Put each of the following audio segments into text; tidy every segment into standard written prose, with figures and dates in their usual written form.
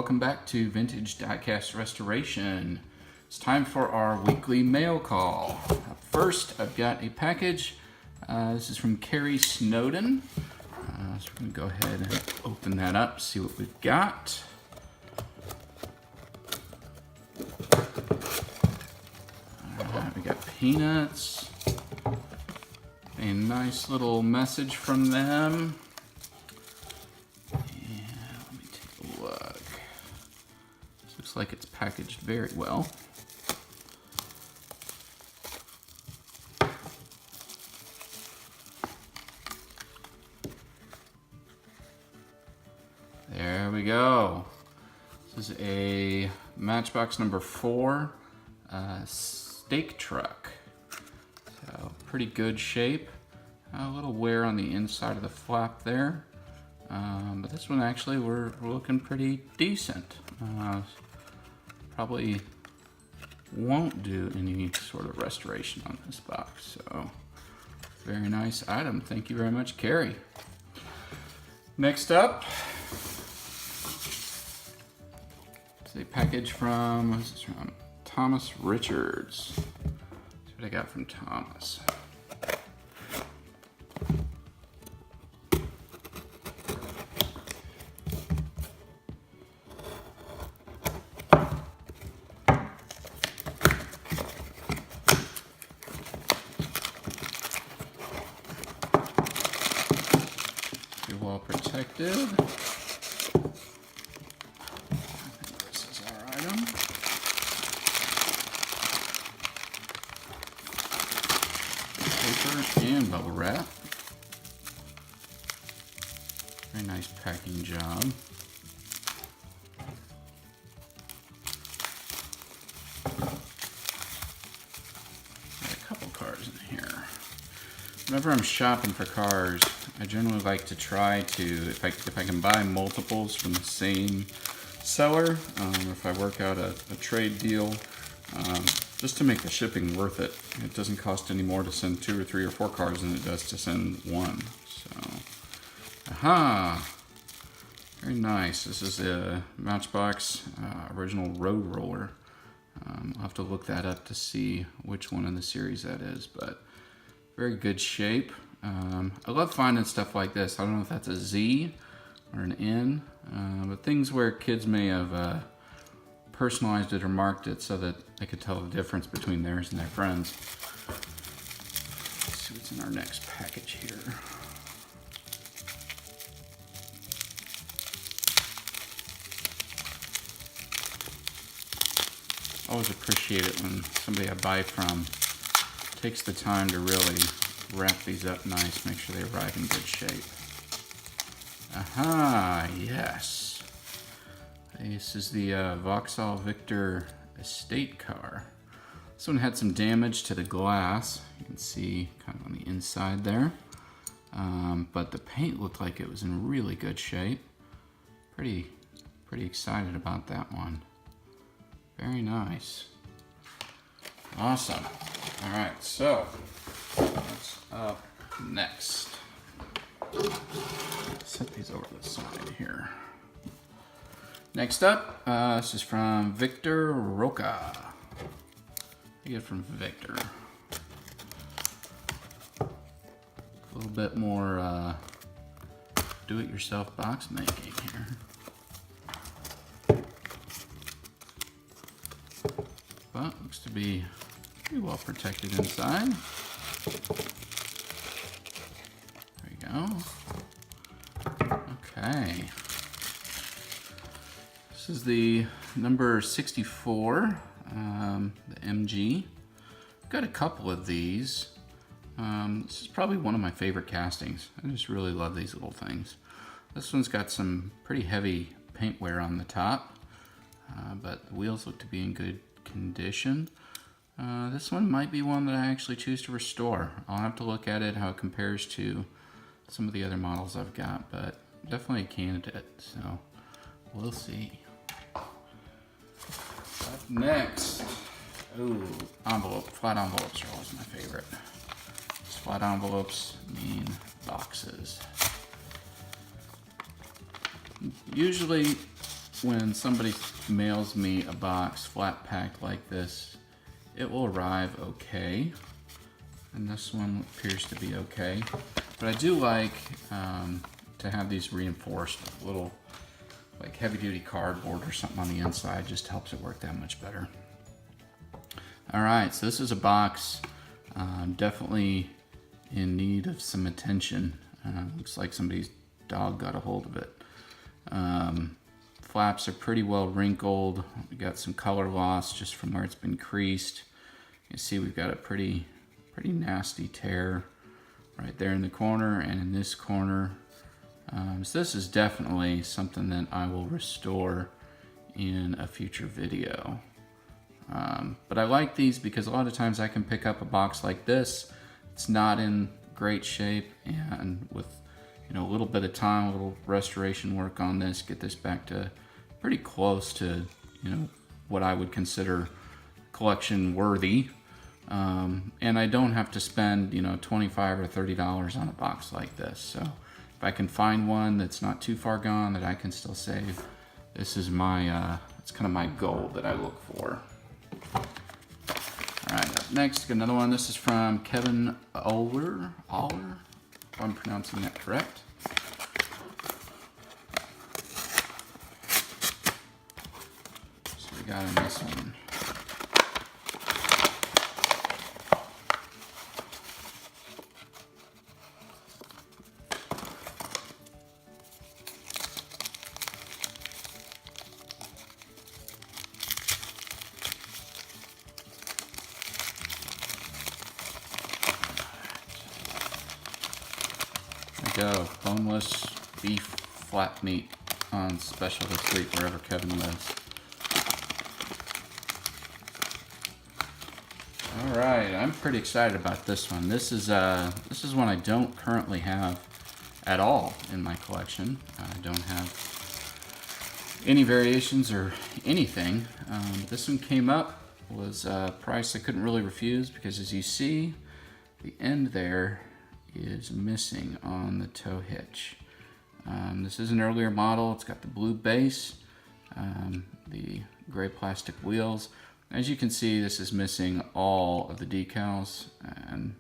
welcome back to Vintage Diecast Restoration. It's time for our weekly mail call. Up first, I've got a package. This is from Kerry Snowden. So we're going to go ahead and open that up, see what we've got. Alright, we got peanuts. A nice little message from them. Looks like it's packaged very well. There we go. This is a Matchbox number 4 steak truck. So pretty good shape. A little wear on the inside of the flap there. But this one actually we're looking pretty decent. Probably won't do any sort of restoration on this box. So very nice item. Thank you very much, Kerry. Next up is a package from, what is this from? Thomas Richards. That's what I got from Thomas. Well protected. I think this is our item. Paper and bubble wrap. Very nice packing job. Got a couple cars in here. Whenever I'm shopping for cars, I generally like to try to, if I can buy multiples from the same seller, or if I work out a trade deal, just to make the shipping worth it. It doesn't cost any more to send 2 or 3 or 4 cars than it does to send one. So, aha! Very nice. This is a Matchbox original road roller. I'll have to look that up to see which one in the series that is, but very good shape. I love finding stuff like this. I don't know if that's a Z or an N, but things where kids may have personalized it or marked it so that I could tell the difference between theirs and their friends. Let's see what's in our next package here. Always appreciate it when somebody I buy from takes the time to really wrap these up nice, make sure they arrive in good shape. Aha, yes. This is the Vauxhall Victor estate car. This one had some damage to the glass. You can see kind of on the inside there. But the paint looked like it was in really good shape. Pretty excited about that one. Very nice. Awesome. All right, so what's up next? Set these over to the side here. Next up, this is from Victor Roca. I get it from Victor. A little bit more do-it-yourself box making here. But looks to be pretty well protected inside. There we go. Okay. This is the number 64, the MG. Got a couple of these. This is probably one of my favorite castings. I just really love these little things. This one's got some pretty heavy paint wear on the top, but the wheels look to be in good condition. This one might be one that I actually choose to restore. I'll have to look at it, how it compares to some of the other models I've got, but definitely a candidate, so we'll see. Up next, ooh, envelope. Flat envelopes are always my favorite. These flat envelopes mean boxes. Usually when somebody mails me a box flat packed like this, it will arrive okay. And this one appears to be okay. But I do like to have these reinforced with a little like heavy duty cardboard or something on the inside. Just helps it work that much better. All right, so this is a box definitely in need of some attention. Looks like somebody's dog got a hold of it. Flaps are pretty well wrinkled. We got some color loss just from where it's been creased. You can see we've got a pretty nasty tear right there in the corner and in this corner. So this is definitely something that I will restore in a future video. But I like these because a lot of times I can pick up a box like this. It's not in great shape, and with a little bit of time, a little restoration work on this, get this back to pretty close to what I would consider collection worthy. And I don't have to spend $25 or $30 on a box like this. So if I can find one that's not too far gone that I can still save, this is my it's kind of my goal that I look for. All right, up next, another one. This is from Kevin Oller, if I'm pronouncing that correct. So we got in this one. Go, boneless beef flat meat on special this week wherever Kevin lives. All right, I'm pretty excited about this one. This is one I don't currently have at all in my collection. I don't have any variations or anything. This one came up, was a price I couldn't really refuse because, as you see, the end there is missing on the tow hitch. This is an earlier model. It's got the blue base, the gray plastic wheels. As you can see, this is missing all of the decals, and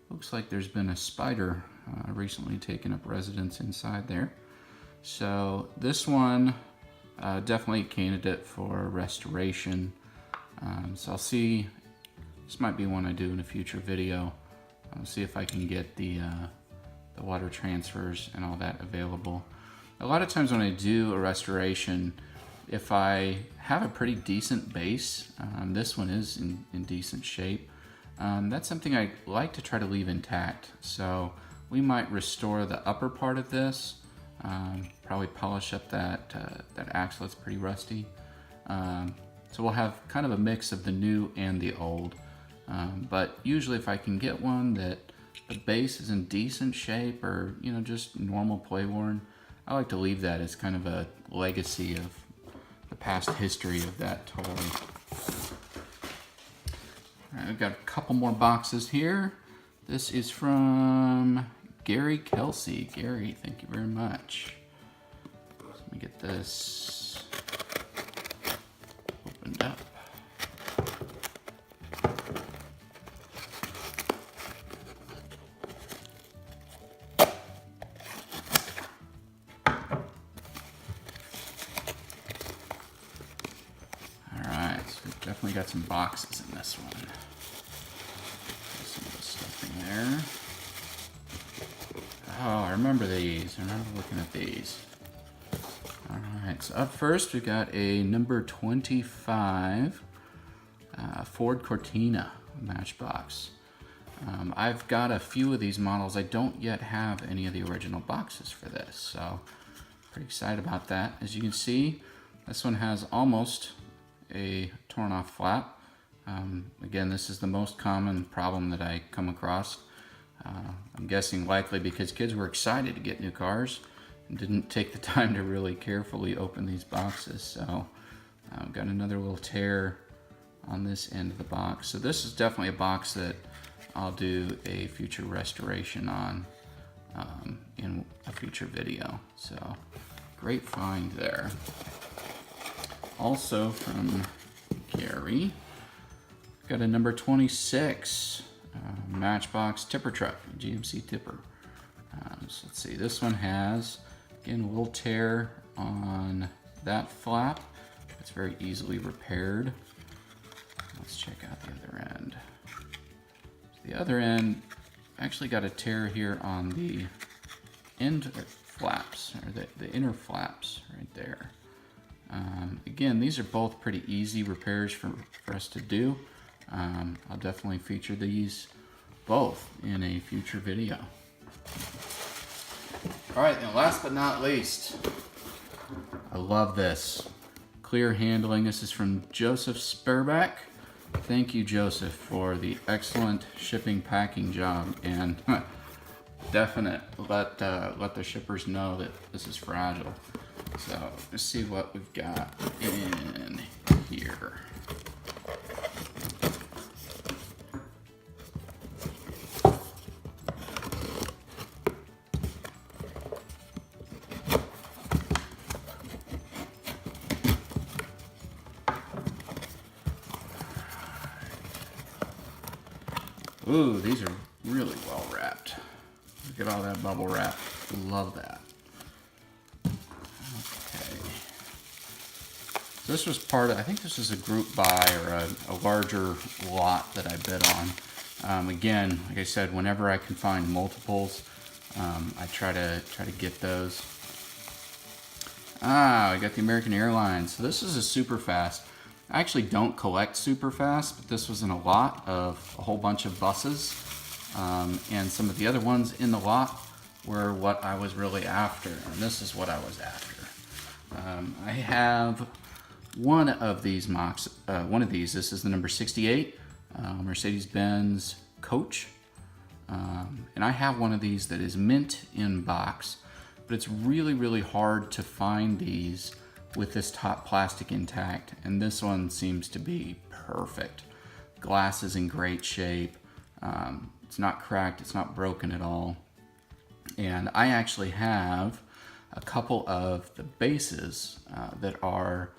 looks like there's been a spider recently taking up residence inside there. So this one definitely a candidate for restoration. So I'll see, this might be one I do in a future video. I'll see if I can get the water transfers and all that available. A lot of times when I do a restoration, if I have a pretty decent base, this one is in decent shape, that's something I like to try to leave intact. So we might restore the upper part of this, probably polish up that axle that's pretty rusty. So we'll have kind of a mix of the new and the old. But usually if I can get one that the base is in decent shape or, just normal play worn, I like to leave that as kind of a legacy of the past history of that toy. All right, we've got a couple more boxes here. This is from Gary Kelsey. Gary, thank you very much. Let me get this opened up. Definitely got some boxes in this one. Some of the stuff in there. Oh, I remember these. I remember looking at these. Alright, so up first we got a number 25 Ford Cortina Matchbox. I've got a few of these models. I don't yet have any of the original boxes for this, so pretty excited about that. As you can see, this one has almost a torn off flap. Again, this is the most common problem that I come across. I'm guessing likely because kids were excited to get new cars and didn't take the time to really carefully open these boxes. So I've got another little tear on this end of the box. So this is definitely a box that I'll do a future restoration on in a future video. So great find there. also from Kerry. Got a number 26 Matchbox tipper truck, GMC tipper. So let's see, this one has, again, a little tear on that flap. It's very easily repaired. Let's check out the other end. So the other end actually got a tear here on the end flaps, or the inner flaps right there. Again, these are both pretty easy repairs for us to do. I'll definitely feature these both in a future video. All right, and last but not least, I love this. Clear handling. This is from Joseph Spareback. Thank you, Joseph, for the excellent shipping packing job, and definite let the shippers know that this is fragile. So let's see what we've got in here. Ooh, these are really well wrapped. Look at all that bubble wrap. Love that. Okay. So this was part of, I think this is a group buy or a larger lot that I bid on. Again, like I said, whenever I can find multiples, I try to get those. I got the American Airlines. So this is a super fast. I actually don't collect super fast, but this was in a lot of a whole bunch of buses. And some of the other ones in the lot were what I was really after. And this is what I was after. I have one of these mocks, this is the number 68, Mercedes-Benz Coach. And I have one of these that is mint in box, but it's really, really hard to find these with this top plastic intact, and this one seems to be perfect. Glass is in great shape. It's not cracked, it's not broken at all. And I actually have a couple of the bases that are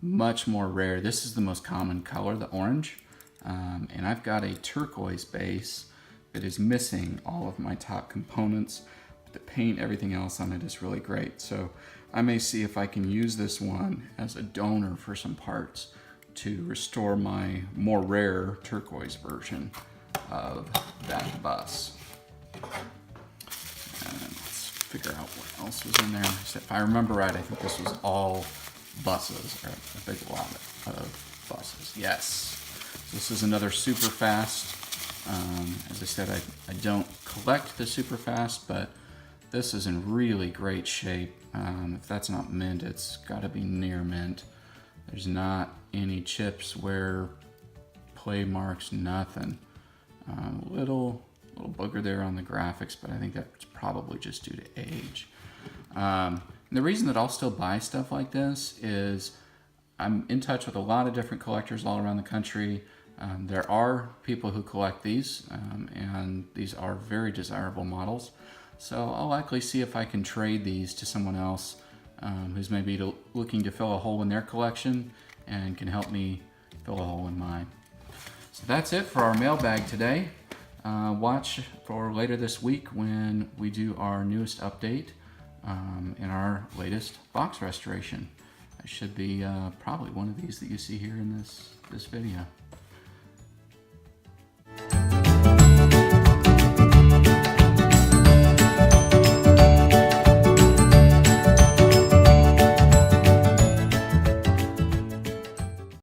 much more rare. This is the most common color, the orange. And I've got a turquoise base that is missing all of my top components. The paint, everything else on it is really great. So I may see if I can use this one as a donor for some parts to restore my more rare turquoise version of that bus. And let's figure out what else was in there. If I remember right, I think this was all buses, or a big lot of buses. Yes. So this is another super fast. As I said, I don't collect the super fast, but this is in really great shape. If that's not mint, it's got to be near mint. There's not any chips, wear, play marks, nothing. Little booger there on the graphics, but I think that's probably just due to age. And the reason that I'll still buy stuff like this is I'm in touch with a lot of different collectors all around the country. There are people who collect these, and these are very desirable models. So I'll likely see if I can trade these to someone else who's maybe looking to fill a hole in their collection and can help me fill a hole in mine. So that's it for our mailbag today. Watch for later this week when we do our newest update in our latest box restoration. It should be probably one of these that you see here in this video.